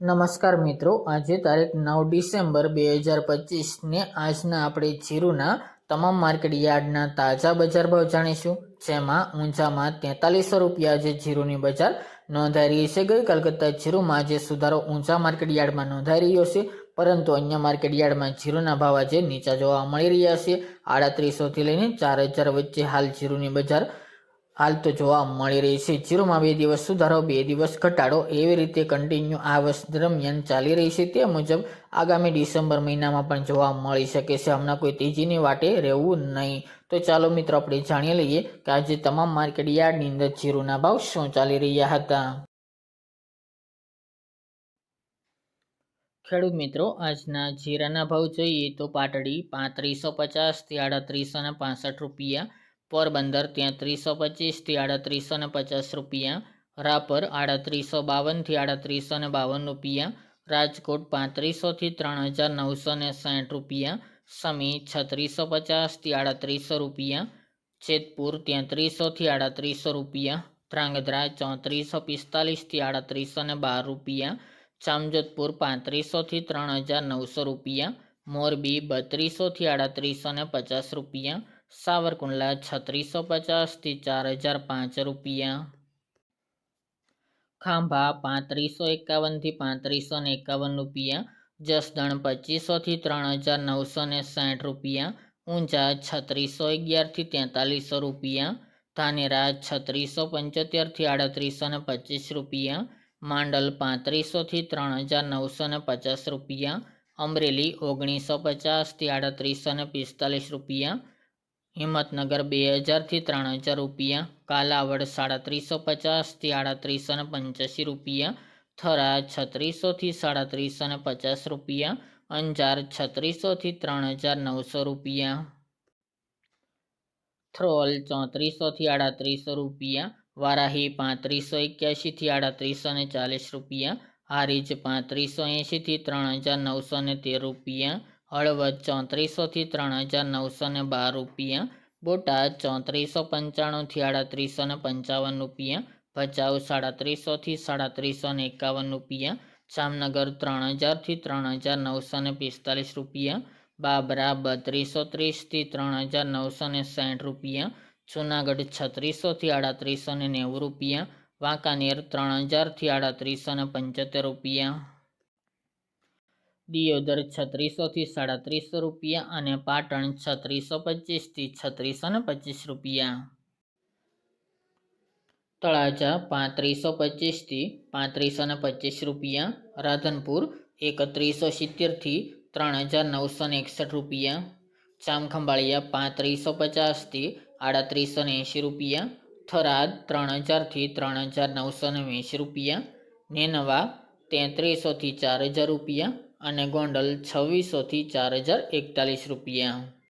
નમસ્કાર મિત્રો, આજે તારીખ 9 ડિસેમ્બર 2025 ને આજના આપણે જીરુના તમામ માર્કેટ યાર્ડના તાજા બજાર ભાવ જાણીશું, જેમાં ઊંઝામાં 4300 રૂપિયા આજે જીરુની બજાર નોંધાઈ રહી છે। ગઈકાલ કરતાં જીરુમાં આજે સુધારો ઊંઝા માર્કેટ યાર્ડમાં નોંધાઈ રહ્યો છે, પરંતુ અન્ય માર્કેટ યાર્ડમાં જીરુના ભાવ આજે નીચા જોવા મળી રહ્યા છે। 3800 થી લઈને 4000 વચ્ચે હાલ જીરુની બજાર હાલ તો જોવા મળી રહી છે। જીરુમાં 2 દિવસ સુધારો 2 દિવસ ઘટાડો એવી રીતે કન્ટિન્યુ આ વર્ષ દરમિયાન ચાલી રહી છે। તે મુજબ આગામી ડિસેમ્બર મહિનામાં પણ જોવા મળી શકે છે। હમણાં કોઈ તેજીની વાટે રહેવું નહીં। તો ચાલો મિત્રો, આપણે જાણી લઈએ કે આજે તમામ માર્કેટ યાર્ડની અંદર જીરુના ભાવ શું ચાલી રહ્યા હતા। ખેડૂત મિત્રો, આજના જીરાના ભાવ જોઈએ તો પાટડી 3550 થી 3865 રૂપિયા, પોરબંદર 3325 થી 3850 રૂપિયા, રાપર 3852 થી 3852 રૂપિયા, રાજકોટ 3500 થી 3960 રૂપિયા, સમી 3650 થી 3800 રૂપિયા, જેતપુર 3300 થી 3800 રૂપિયા, ધ્રાંગધ્રા 3445 થી 3812 રૂપિયા, જામજોધપુર 3500 થી 3900 રૂપિયા, મોરબી 3200 થી 3850 રૂપિયા, સાવરકુંડલા 3650 થી 4005 રૂપિયા, ખાંભા 3551 થી 3551 રૂપિયા, જસદણ 2500 થી 3960 રૂપિયા, ઊંઝા 3611 થી 4300 રૂપિયા, ધાનેરા 3675 થી 3825 રૂપિયા, માંડલ 3500 થી 3950 રૂપિયા, અમરેલી 1950 થી 3845 રૂપિયા, હિંમતનગર 2000 થી 3000 રૂપિયા, કાલાવડ 3750 થી 3885 રૂપિયા, થરા 3600 થી 3750 રૂપિયા, અંજાર 3600 થી 3900 રૂપિયા, થ્રોલ 3400 થી 3800 રૂપિયા, વારાહી 3581 થી 3840 રૂપિયા, હારીજ 3580 થી 3913 રૂપિયા, હળવદ 3400 થી 3912 રૂપિયા, બોટાદ 3495 થી 3855 રૂપિયા, ભચાઉ 3700 થી 3751 રૂપિયા, જામનગર 3000 થી 3945 રૂપિયા, બાબરા 3230 થી 3960 રૂપિયા, જૂનાગઢ 3600 થી 3890 રૂપિયા, વાંકાનેર 3000 થી 3875 રૂપિયા, દિયોદર 3600 થી 3700 રૂપિયા અને પાટણ 3625 થી 3625 રૂપિયા, તળાજા 3525 થી 3525 રૂપિયા, રાધનપુર 3170 થી 3961 રૂપિયા, જામખંભાળિયા 3550 થી 3880 રૂપિયા, થરાદ 3000 થી 3920 રૂપિયા, નેનવા 3300 થી 4000 રૂપિયા અને ગોંડલ 2600 થી 4041 રૂપિયા।